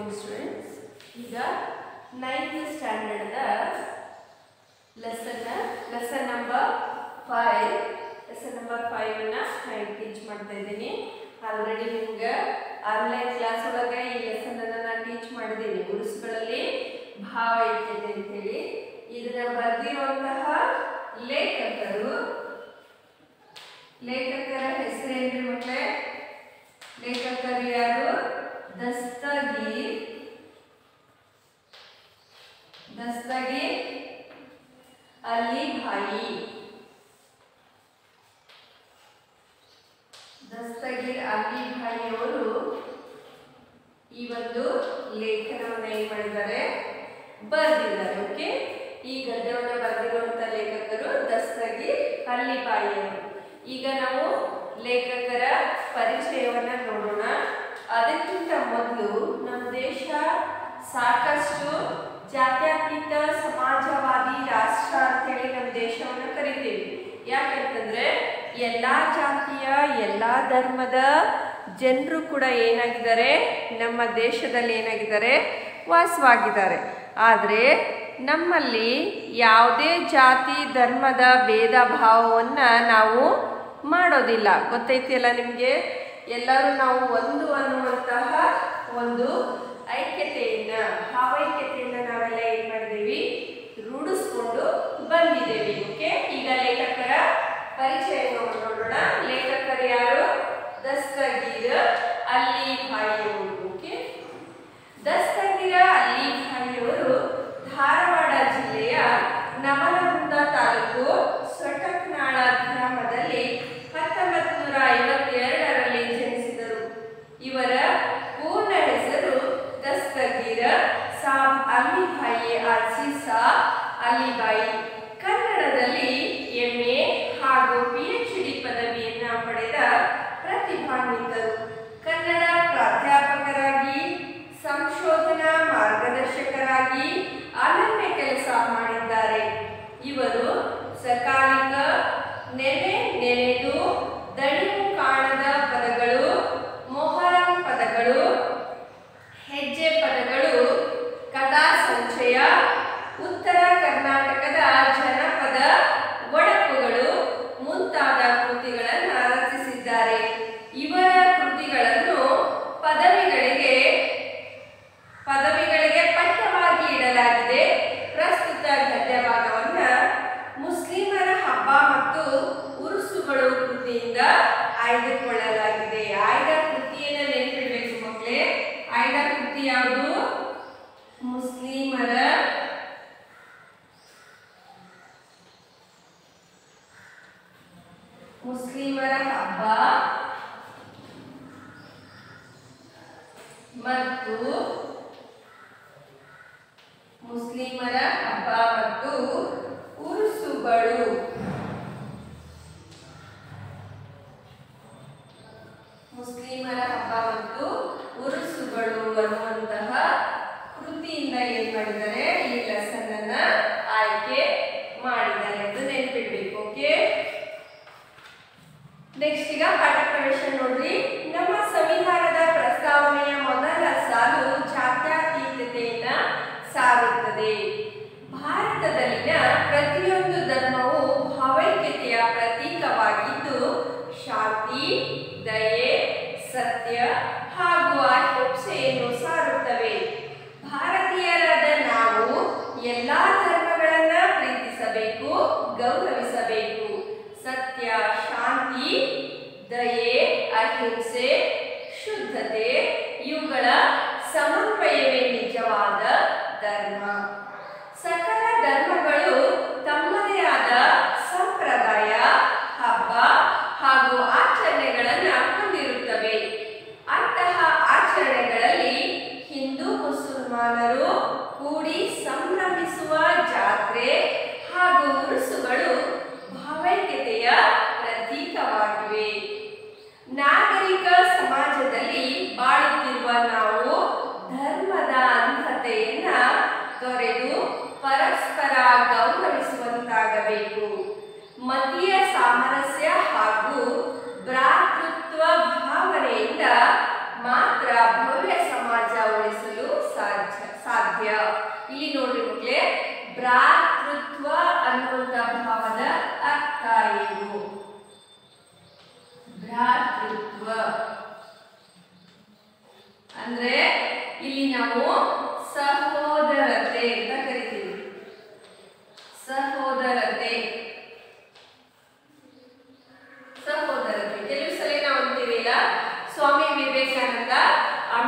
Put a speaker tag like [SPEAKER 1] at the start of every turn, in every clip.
[SPEAKER 1] Morning students. ಈಗ 9th standard lesson number 5 ನಾನು teach ಮಾಡ್ತಾ ಇದ್ದೀನಿ. ಆಲ್ರೆಡಿ ನಿಮ್ಗೆ ಆನ್ಲೈನ್ ಕ್ಲಾಸ್ ಒಳಗೆ ಈ ಲೆಸನ್ ನಾನು ಟೀಚ್ ಮಾಡಿದ್ದೀನಿ. ಗುರುಸುಗಳಲ್ಲಿ ಭಾವೈಕ್ಯತೆ ಅಂತೇಳಿ ಇದನ್ನ ಬರೆದಿರುವಂತಹ ಲೇಖಕರ ಹೆಸರೇನ್ರಿ ಮಕ್ಕಳೇ? ಲೇಖಕರು ಯಾರು? ದಸ್ತಗೀರ್ ಅಲಿ ಭಾಯಿ. ದಸ್ತಗೀರ್ ಅಲಿ ಭಾಯಿ ಅವರು ಈ ಒಂದು ಲೇಖನವನ್ನು ಏನ್ ಮಾಡಿದ್ದಾರೆ? ಬರೆದಿದ್ದಾರೆ. ಓಕೆ, ಈ ಗದ್ಯವನ್ನು ಬರೆದಿರುವಂತಹ ಲೇಖಕರು ದಸ್ತಗೀರ್ ಅಲಿ ಭಾಯಿ ಅವರು. ಈಗ ನಾವು ಲೇಖಕರ ಪರಿಚಯವನ್ನ ನೋಡೋಣ. ಅದಕ್ಕಿಂತ ಮೊದಲು ನಮ್ಮ ದೇಶ ಸಾಕಷ್ಟು ಜಾತ್ಯತೀತ ಸಮಾಜವಾದಿ ರಾಷ್ಟ್ರ ಅಂತೇಳಿ ನಮ್ಮ ದೇಶವನ್ನು ಕರಿತೀವಿ. ಯಾಕಂತಂದ್ರೆ ಎಲ್ಲಾ ಜಾತಿಯ ಎಲ್ಲಾ ಧರ್ಮದ ಜನರು ಕೂಡ ಏನಾಗಿದ್ದಾರೆ? ನಮ್ಮ ದೇಶದಲ್ಲಿ ಏನಾಗಿದ್ದಾರೆ? ವಾಸವಾಗಿದ್ದಾರೆ. ಆದರೆ ನಮ್ಮಲ್ಲಿ ಯಾವುದೇ ಜಾತಿ ಧರ್ಮದ ಭೇದ ಭಾವವನ್ನು ನಾವು ಮಾಡೋದಿಲ್ಲ. ಗೊತ್ತೈತಿಯಲ್ಲ ನಿಮಗೆ? ಎಲ್ಲರೂ ನಾವು ಒಂದು ಅನ್ನುವಂತಹ ಒಂದು ಭಾವೈಕ್ಯತೆಯನ್ನ ನಾವೆಲ್ಲ ಏನ್ ಮಾಡಿದೇವಿ? ರೂಢಿಸ್ಕೊಂಡು ಬಂದಿದ್ದೇವೆ. ಓಕೆ, ಈಗ ಲೇಖಕರ ಪರಿಚಯ ನೋಡೋಣ. ಲೇಖಕರು ಯಾರು? ದಸ್ತಗೀರ್ ಅಲಿ ಭಾಯಿ ಅವರು. ಓಕೆ, ದಸ್ತಗೀರ್ ಅಲಿ ಭಾಯಿ ಅವರು ಧಾರವಾಡ ಜಿಲ್ಲೆಯ ನವಲಗುಂದ ತಾಲೂಕು ಸೊಟಕ್ನಾಳ ಗ್ರಾಮದಲ್ಲಿ 1952ರಲ್ಲಿ ಜನಿಸಿದರು. ಇವರ ಪೂರ್ಣ ಹೆಸರು ದಸ್ತಗೀರ್ ಸಾಬ್ ಅಲಿ ಭಾಯಿ ಆಸಿಫ್ ಅಲಿ ಭಾಯಿ. ಕನ್ನಡದಲ್ಲಿ MA ಹಾಗೂ PhD ಪದವಿಯನ್ನ ಪಡೆದ ಪ್ರತಿಭಾನ್ವಿತರು. ಕನ್ನಡ ಪ್ರಾಧ್ಯಾಪಕರಾಗಿ, ಸಂಶೋಧನಾ ಮಾರ್ಗದರ್ಶಕರಾಗಿ ಅನನ್ಯ ಕೆಲಸ ಮಾಡಿದ್ದಾರೆ. ಇವರು ಸಕಾಲಿಕ, ನೆನೆದು, ದಣಿವು ಕಾಣದ ಪದಗಳು, ಮೊಹರಂ ಪದಗಳು, ಹೆಜ್ಜೆ ಪದಗಳು, ಕಥಾ ಸಂಚಯ, ಉತ್ತರ ಕರ್ನಾಟಕದ ಜನಪದ ಒಡಪುಗಳು ಮುಂತಾದ ಕೃತಿಗಳನ್ನು ರಚಿಸಿದ್ದಾರೆ. ಇವರ ಕೃತಿಗಳನ್ನು ಪದವಿಗಳಿಗೆ ಪಠ್ಯವಾಗಿ ಇಡಲಾಗಿದೆ. ಪ್ರಸ್ತುತ ಗದ್ಯಭಾಗವನ್ನ ಮುಸ್ಲಿಮರ ಹಬ್ಬ ಮತ್ತು ಉರುಸುಗಳು ಕೃತಿಯಿಂದ ಆಯ್ದುಕೊಳ್ಳಲಾಗಿದೆ. ಆಯ್ದ ಕೃತಿಯನ್ನ ನೆನಪಿಡಬೇಕು ಮಕ್ಕಳೇ. ಆಯ್ದ ಕೃತಿ ಯಾವುದು? ಮುಸ್ಲಿಮರ ಹಬ್ಬ ಮತ್ತು ಉರುಸುಗಳು. ಮುಸ್ಲಿಮರ ಹಬ್ಬ ಮತ್ತು ಉರುಸುಗಳು ಅನ್ನುವಂತಹ ಕೃತಿಯಿಂದ ಏನ್ ಮಾಡಿದ್ದಾರೆ? ಈ ಲೆಸನ್ ಅನ್ನ ಆಯ್ಕೆ ಮಾಡಿದ್ದಾರೆ ಅಂತ ನೆನಪಿಡ್ಬೇಕು. ಓಕೆ, ನೆಕ್ಸ್ಟ್ ಈಗ ಪಾಠ ಪ್ರವೇಶ ನೋಡ್ರಿ. ನಮ್ಮ ಸಂವಿಧಾನದ ಪ್ರಸ್ತಾವನೆಯ ಮೊದಲ ಸಾಲು ಜಾತ್ಯತೀತತೆಯನ್ನ ಸಾರುತ್ತದೆ. ಭಾರತದಲ್ಲಿನ ಪ್ರತಿಯೊಂದು ಧರ್ಮವು ಭಾವೈಕ್ಯತೆಯ ಪ್ರತೀಕವಾಗಿದ್ದು ಶಾಂತಿ, ದಯೆ, ಸತ್ಯ ಹಾಗೂ ಅಹಿಂಸೆಯನ್ನು ಸಾರುತ್ತವೆ. ಭಾರತೀಯರಾದ ನಾವು ಎಲ್ಲಾ ಧರ್ಮಗಳನ್ನ ಪ್ರೀತಿಸಬೇಕು, ಗೌರವಿಸಬೇಕು. ಸತ್ಯ, ಶಾಂತಿ, ದಯೆ, ಅಹಿಂಸೆ, ಶುದ್ಧತೆ ಇವುಗಳ ಸಮನ್ವಯವೇ ನಿಜವಾದ ಧರ್ಮ. ಸಕಲ ಧರ್ಮಗಳು ತಮ್ಮದೇ ಆದ ಸಂಪ್ರದಾಯ, ಹಬ್ಬ ಹಾಗೂ ಆಚರಣೆಗಳನ್ನ ಹೊಂದಿರುತ್ತವೆ. ಅಂತಹ ಆಚರಣೆಗಳಲ್ಲಿ ಹಿಂದೂ ಮುಸಲ್ಮಾನರು ಕೂಡಿ ಸಂಭ್ರಮಿಸುವ ಜಾತ್ರೆ ಹಾಗೂ ಉರುಸುಗಳು ಭಾವೈಕ್ಯತೆಯ ಪ್ರತೀಕವಾಗಿವೆ. ನಾಗರಿಕ ಸಮಾಜದಲ್ಲಿ ಬಾಳುತ್ತಿರುವ ನಾವು ಧರ್ಮದ ಅಂಧತೆಯ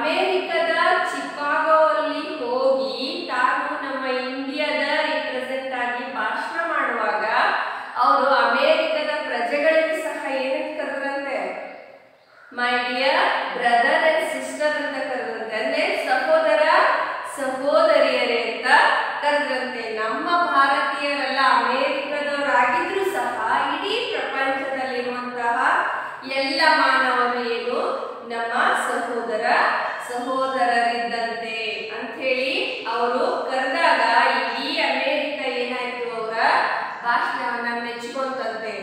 [SPEAKER 1] ಅಮೆರಿಕದ ಚಿಕಾಗೋಲ್ಲಿ ಹೋಗಿ ತಾನು ನಮ್ಮ ಇಂಡಿಯಾದ ರಿಪ್ರೆಸೆಂಟ್ ಆಗಿ ಭಾಷಣ ಮಾಡುವಾಗ ಅವರು ಅಮೆರಿಕದ ಪ್ರಜೆಗಳಿಗೂ ಸಹ ಏನಂತ ಕರೆದ್ರಂತೆ, my dear brother and sister ಅಂತ ಕರೆದ್ರಂತೆ. ಅಂದ್ರೆ ಸಹೋದರ ಸಹೋದರಿಯರೇ ಅಂತ ಕರೆದ್ರಂತೆ. ನಮ್ಮ ಭಾರತೀಯರೆಲ್ಲ ಅಮೆರಿಕದವರಾಗಿದ್ರು ಸಹ ಇಡೀ ಪ್ರಪಂಚದಲ್ಲಿರುವಂತಹ ಎಲ್ಲ ಮಾನವರು ಏನು ನಮ್ಮ ಸಹೋದರ ಸಹೋದರರಿದ್ದಂತೆ ಅಂತ ಹೇಳಿ ಅವರು ಕರೆದಾಗ ಇಡೀ ಅಮೆರಿಕ ಏನಾಯ್ತು, ಅವರ ಭಾಷಣವನ್ನ ಮೆಚ್ಕೊಂತಂತೆ.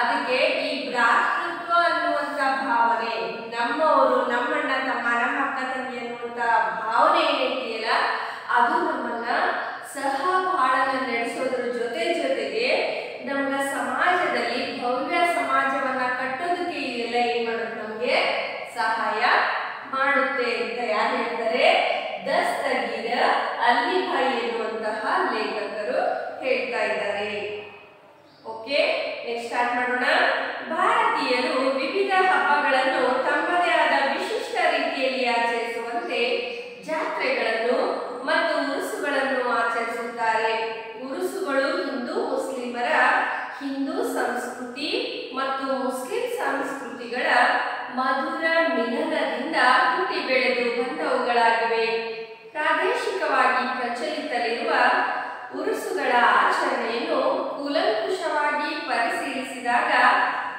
[SPEAKER 1] ಅದಕ್ಕೆ ಈ ಭ್ರಾತೃತ್ವ ಅನ್ನುವಂತ ಭಾವನೆ, ನಮ್ಮವರು, ನಮ್ಮಣ್ಣ ತಮ್ಮ, ನಮ್ಮ ಅಕ್ಕ ತಂಗಿ ಅನ್ನುವಂತ ಭಾವನೆ ಏನೈತಿಯಲ್ಲ, ಅದು ನಮ್ಮನ್ನ ಸಹಬಾಳನ್ನ ನಡೆಸೋದ್ರ ಜೊತೆಗೆ ನಮ್ಮ ಸಮಾಜದಲ್ಲಿ ಭವ್ಯ ಸಮಾಜವನ್ನ ಕಟ್ಟೋದಕ್ಕೆ ಇದೆಲ್ಲ ಏನ್ ಮಾಡುತ್ತೆ, ನಮ್ಗೆ ಸಹಾಯ ಮಾಡುತ್ತೆ ಅಂತ ಯಾರು ಹೇಳ್ತಾರೆ, ದಸ್ತಗೀರ ಅಲಿಭಾಯಿ ಎನ್ನುವಂತಹ ಲೇಖಕರು ಹೇಳ್ತಾ ಇದ್ದಾರೆ. ಓಕೆ, ನೆಕ್ಸ್ಟ್ ಸ್ಟಾರ್ಟ್ ಮಾಡೋಣ. ಭಾರತೀಯರು ವಿವಿಧ ಹಬ್ಬಗಳನ್ನು ತಮ್ಮದೇ ಆದ ವಿಶಿಷ್ಟ ರೀತಿಯಲ್ಲಿ ಆಚರಿಸುವಂತೆ ಜಾತ್ರೆಗಳನ್ನು ಮತ್ತು ಉರುಸುಗಳನ್ನು ಆಚರಿಸುತ್ತಾರೆ. ಉರುಸುಗಳು ಹಿಂದೂ ಮುಸ್ಲಿಮರ ಹಿಂದೂ ಸಂಸ್ಕೃತಿ ಮತ್ತು ಮುಸ್ಲಿಂ ಸಂಸ್ಕೃತಿಗಳ ಮಧುರ ಮಿಲನದಿಂದ ಹುಟ್ಟಿ ಬೆಳೆದು ಬಂದವುಗಳಾಗಿವೆ. ಪ್ರಾದೇಶಿಕವಾಗಿ ಪ್ರಚಲಿತಲಿರುವ ಉರುಸುಗಳ ಆಚರಣೆಯನ್ನು ಕೂಲಂಕುಷವಾಗಿ ಪರಿಶೀಲಿಸಿದಾಗ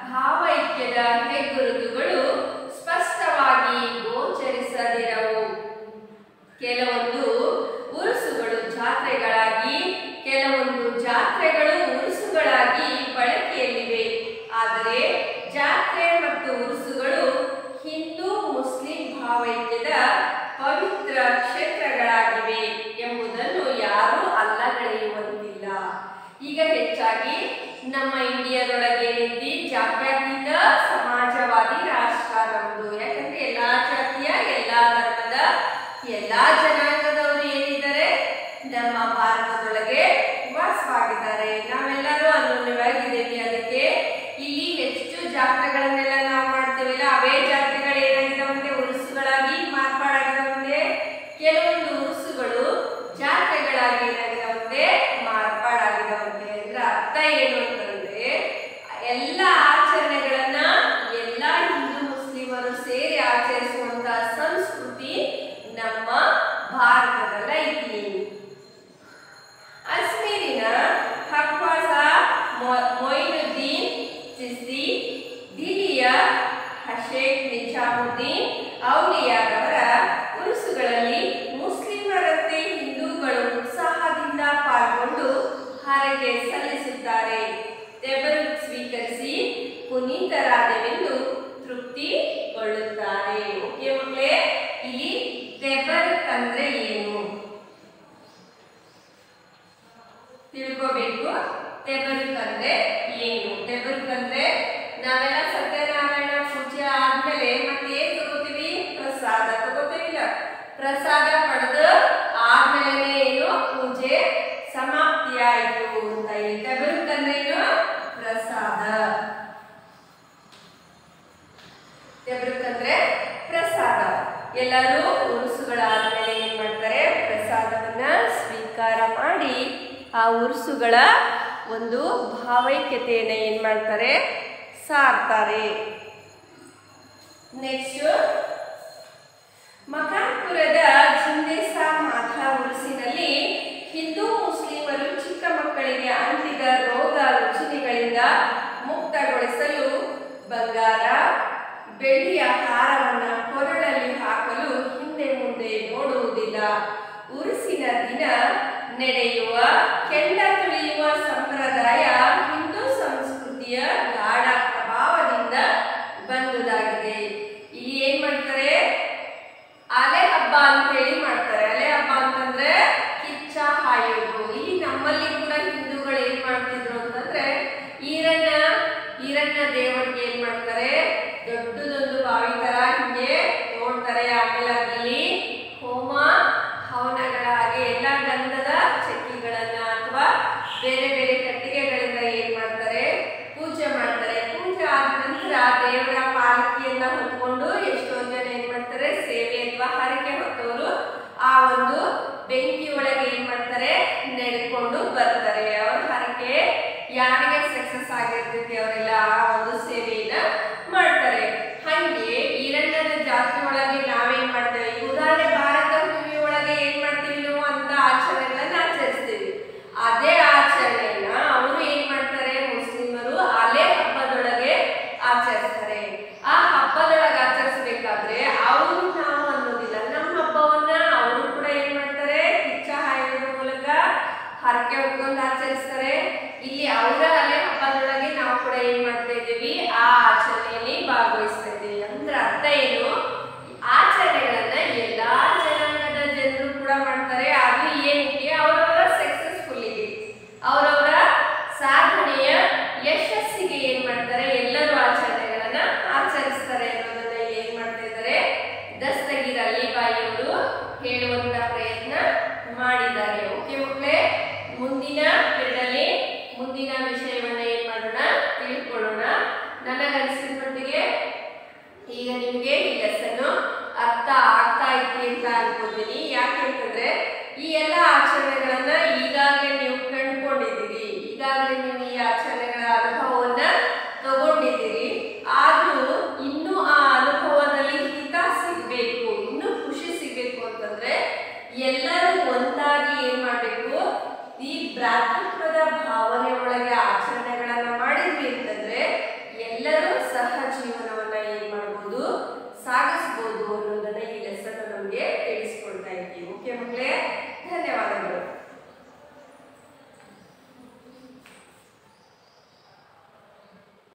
[SPEAKER 1] ಭಾವೈಕ್ಯದ ಹೆಗ್ಗುರುತುಗಳು ಸ್ಪಷ್ಟವಾಗಿ ಗೋಚರಿಸದಿರವು. ಕೆಲವೊಂದು ಉರುಸುಗಳು ಜಾತ್ರೆಗಳಾಗಿ, ಕೆಲವೊಂದು ಜಾತ್ರೆಗಳು ಉರುಸುಗಳಾಗಿ ಬಳಕೆಯಲ್ಲಿವೆ. ಆದರೆ ಜಾತ್ರೆ ಮತ್ತು ಉರುಸುಗಳು ಹಿಂದೂ ಮುಸ್ಲಿಂ ಭಾವೈಕ್ಯದ ಪವಿತ್ರ ಕ್ಷೇತ್ರಗಳಾಗಿವೆ ಎಂಬುದನ್ನು ಯಾರೂ ಅಲ್ಲಗಳೆಯುವಂತಿಲ್ಲ. ಈಗ ಹೆಚ್ಚಾಗಿ ನಮ್ಮ ಇಂಡಿಯಾದೊಳಗೆ ಏನೈತಿ, ಜಾತ್ಯತೀತ ಸಮಾಜವಾದಿ ರಾಷ್ಟ್ರ ನಮ್ದು. ಯಾಕಂದ್ರೆ ಎಲ್ಲಾ ಜಾತಿಯ, ಎಲ್ಲಾ ಧರ್ಮದ, ಎಲ್ಲಾ ಜನಾಂಗದವರು ಏನಿದ್ದಾರೆ ನಮ್ಮ ಭಾರತದೊಳಗೆ ವಾಸವಾಗಿದ್ದಾರೆ. ನಾವೆಲ್ಲರೂ ಅನ್ಯೋನ್ಯವಾಗಿದ್ದೇವೆ. ಅದಕ್ಕೆ ಇಲ್ಲಿ ಹೆಚ್ಚು ಜಾತ್ರೆಗಳನ್ನೆಲ್ಲ ನಾವು ಮಾಡ್ತೇವಲ್ಲ, ಅವೇ ಜಾತ್ರೆಗಳು ಏನಾಗಿದಾವಂತೆ, ಉರುಸುಗಳಾಗಿ ಮಾರ್ಪಾಡಾಗಿದಾವಂತೆ. ಕೆಲವೊಂದು ಉರುಸುಗಳು ಜಾತ್ರೆಗಳಾಗಿ ಏನಾಗಿದಾವಂತೆ, ಮಾರ್ಪಾಡಾಗಿದಾವಂತೆ. ಅಂದ್ರೆ ಅರ್ಥ ಏನು ಅಂತಂದ್ರೆ, ಎಲ್ಲ ಆಚರಣೆಗಳನ್ನ ಎಲ್ಲ ಹಿಂದೂ ಮುಸ್ಲಿಮರು ಸೇರಿ ಆಚರಿಸುವಂತ ಸಂಸ್ಕೃತಿ ನಮ್ಮ ಭಾರತದಲ್ಲ ಐತಿ. ಅಜ್ಮೀರಿನ ಹಕ್ವಾಸ ಮೊಯಿನುದ್ದೀನ್ ಚಿಸ್ತಿ, ದಿಲ್ಲಿಯ ಶೇಖ್ ನಿಜಾಮುದ್ದೀನ್ ಔಲಿಯಾರವರ ಉರುಸುಗಳಲ್ಲಿ ಮುಸ್ಲಿಮರಂತೆ ಹಿಂದೂಗಳು ಉತ್ಸಾಹದಿಂದ ಪಾಲ್ಗೊಂಡು ಹರಕೆ ಸಲ್ಲಿಸುತ್ತಾರೆ. ತೆಬರುಕ್ ಸ್ವೀಕರಿಸಿ ಪುನೀತರಾದೆವೆಂದು ತೃಪ್ತಿಗೊಳ್ಳುತ್ತಾರೆ. ಓಕೆ ಮಕ್ಕಳೇ, ಇಲ್ಲಿ ತೆಬರುಕ್ ಅಂದ್ರೆ ಏನು ತಿಳ್ಕೋಬೇಕು. ತೆಬರುಕ್ ಅಂದ್ರೆ ಏನು? ತೆಬರುಕ್ ಅಂದ್ರೆ ನಾವೆಲ್ಲ ಸತ್ಯನಾರಾಯಣ ಪೂಜೆ ಆದ್ಮೇಲೆ ಮತ್ತೆ ಏನ್ ತಗೋತೀವಿ? ಪ್ರಸಾದ ತಗೋತೀವಿಲ್ಲ. ಪ್ರಸಾದ ಪಡೆದು ಆದ್ಮೇಲೆ ಏನು ಪೂಜೆ ಸಮಾಪ್ತಿ ಆಯ್ತು ಅಂತ. ಈ ತೆಬರುಕ್ ಅಂದ್ರೆ ಏನು? ಪ್ರಸಾದ. ತೆಬರುಕ್ ಅಂದ್ರೆ ಪ್ರಸಾದ. ಎಲ್ಲರೂ ಉರುಸುಗಳಾದ್ಮೇಲೆ ಏನ್ ಮಾಡ್ತಾರೆ? ಪ್ರಸಾದವನ್ನ ಸ್ವೀಕಾರ ಮಾಡಿ ಆ ಉರುಸುಗಳ ಒಂದು ಭಾವೈಕ್ಯತೆಯನ್ನು ಏನ್ ಮಾಡ್ತಾರೆ? ಸಾರ್ತಾರೆ. ನೆಕ್ಸ್ಟ್, ಮಕಾನ್ಪುರದ ಜಿಂದೇಸಾ ಮಾತಾ ಉರುಸಿನಲ್ಲಿ ಹಿಂದೂ ಮುಸ್ಲಿಮರು ಚಿಕ್ಕ ಮಕ್ಕಳಿಗೆ ಅಂಟಿದ ರೋಗ ರುಜಿನಗಳಿಂದ ಮುಕ್ತಗೊಳಿಸಲು ಬಂಗಾರ ಬೆಳ್ಳಿಯ ಹಾರವನ್ನ ಕೊರಳಲ್ಲಿ ಹಾಕಲು ಹಿಂದೆ ಮುಂದೆ ನೋಡುವುದಿಲ್ಲ. ಉರುಸಿನ ದಿನ ನಡೆಯುವ ಕೆಂಡ ತುಳಿಯುವ ಸಂಪ್ರದಾಯ ಹಿಂದೂ ಸಂಸ್ಕೃತಿಯ ಗಾಢ ಪ್ರಭಾವದಿಂದ ಬಂದುದಾಗಿದೆ. ಇಲ್ಲಿ ಏನ್ ಮಾಡ್ತಾರೆ? ಅಲೆ ಹಬ್ಬ ಅಂತ ಹೇಳಿ ಮಾಡ್ತಾರೆ. ಅಲೆ ಹಬ್ಬ ಅಂತಂದ್ರೆ ಕಿಚ್ಚ ಹಾಯೋದು. ಇಲ್ಲಿ ನಮ್ಮಲ್ಲಿ ಕೂಡ ಹಿಂದೂಗಳು ಏನ್ ಮಾಡ್ತಿದ್ರು ಅಂತಂದ್ರೆ ಈರಣ್ಣ ದೇವರಿಗೆ ಏನ್ ಮಾಡ್ತಾರೆ? ದೊಡ್ಡದೊಂದು ಬಾವಿ ತರ ಹಿಂಗೆ ನೋಡ್ತಾರೆ. ಆಮೇಲೆ ಅದರಲ್ಲಿ ಹೋಮ ಹವನಗಳ ಹಾಗೆ ಎಲ್ಲ ಗಂಧದ ಚಕ್ಕಿಗಳನ್ನ ಅಥವಾ ಬೇರೆ ಬೇರೆ ಕಟ್ಟಿಗೆಗಳಿಂದ ಏನ್ ಮಾಡ್ತಾರೆ? ಪೂಜೆ ಮಾಡ್ತಾರೆ. ಪೂಜೆ ಆದ ನಂತರ ದೇವರ ಪಾಲಕಿಯನ್ನ ಹೊತ್ಕೊಂಡು ಎಷ್ಟೋ ಜನ ಏನ್ ಮಾಡ್ತಾರೆ? ಸೇವೆ ಅಥವಾ ಹರಕೆ ಆಚರಿಸ್ತಾರೆ. ಆ ಹಬ್ಬದೊಳಗೆ ಆಚರಿಸಬೇಕಾದ್ರೆ ಅವರು ನಾವು ಅನ್ನೋದಿಲ್ಲ, ನಮ್ಮ ಹಬ್ಬವನ್ನ ಅವರು ಕೂಡ ಏನ್ ಮಾಡ್ತಾರೆ, ಕಿಚ್ಚ ಹಾಯೋದ್ರ ಮೂಲಕ ಹರಕೆ ಹೊತ್ಕೊಂಡು ಆಚರಿಸ್ತಾರೆ. ಇಲ್ಲಿ ಅವರ ಅಲೆ ಹಬ್ಬದೊಳಗೆ ನಾವು ಕೂಡ ಏನ್ ಮಾಡ್ತಾ ಇದ್ದೀವಿ, ಆ ಆಚರಣೆಯಲ್ಲಿ ಭಾಗವಹಿಸ್ತಾ ಇದ್ದೀವಿ. ಅಂದ್ರೆ ಅರ್ಥ ಏನು, ಆಚರಣೆಗಳನ್ನ ಎಲ್ಲಾ ಜನಾಂಗದ ಜನರು ಕೂಡ ಮಾಡ್ತಾರೆ. ಅದು ಏನಕ್ಕೆ, ಅವರವರ ಸಕ್ಸಸ್ಫುಲ್ಲಿಗೆ, ಅವರವರ ಸಾಧನೆಯ ಯಶಸ್ಸಿಗೆ ಏನ್ ಮಾಡ್ತಾರೆ, ಎಲ್ಲರೂ ಆಚರಣೆಗಳನ್ನ ಆಚರಿಸ್ತಾರೆ ಅನ್ನೋದನ್ನ ಏನ್ ಮಾಡ್ತಾ ಇದ್ದಾರೆ, ದಸ್ತಗೀರ್ ಅಲಿಬಾಯಿ ಅವರು ಹೇಳುವಂತ ಪ್ರಯತ್ನ ಮಾಡಿದ್ದಾರೆ. ಓಕೆ ಮಕ್ಕಳೇ, ಮುಂದಿನ ಪೀರಿಯಡಲ್ಲಿ ಮುಂದಿನ ವಿಷಯವನ್ನ ಏನ್ ಮಾಡೋಣ, ತಿಳ್ಕೊಳ್ಳೋಣ. ನನಗನ್ಸಿದ ಮಟ್ಟಿಗೆ ಈಗ ನಿಮಗೆ ಈ ಲೆಸನ್ ಅರ್ಥ ಆಗ್ತಾ ಇತ್ತು ಅಂತ ಅನ್ಕೋತೀನಿ. ಯಾಕೆಂತಂದ್ರೆ ಈ ಎಲ್ಲ ಆಚರಣೆಗಳನ್ನ ಈಗಾಗಲೇ ನೀವು ಕಂಡುಕೊಂಡಿದ್ದೀರಿ, ಈಗಾಗಲೇ ನೀವು ಈ ಆಚರಣೆಗಳ ಅನುಭವವನ್ನ ತಗೊಂಡಿದ್ದೀರಿ. ಆದ್ರೂ ಇನ್ನೂ ಆ ಅನುಭವದಲ್ಲಿ ಹಿತ ಸಿಗ್ಬೇಕು, ಇನ್ನೂ ಖುಷಿ ಸಿಗ್ಬೇಕು ಅಂತಂದ್ರೆ ಎಲ್ಲರೂ ಒಂದಾಗಿ ಏನ್ ಮಾಡ್ಬೇಕು, ಈ ಭ್ರಾತೃತ್ವದ ಭಾವನೆ ಒಳಗೆ ಆಚರಣೆಗಳನ್ನ ಮಾಡಿದ್ವಿ ಅಂತಂದ್ರೆ ಎಲ್ಲರೂ ಸಹ ಜೀವನವನ್ನ ಏನ್ ಮಾಡ್ಬೋದು, ಸಾಗಿಸ್ಬೋದು ಅನ್ನೋದನ್ನ ಈ ಲೆಸನ್ ನಮಗೆ ತಿಳಿಸ್ಕೊಡ್ತಾ ಇದ್ದೀವಿ. ಓಕೆ ಮಕ್ಕಳೇ.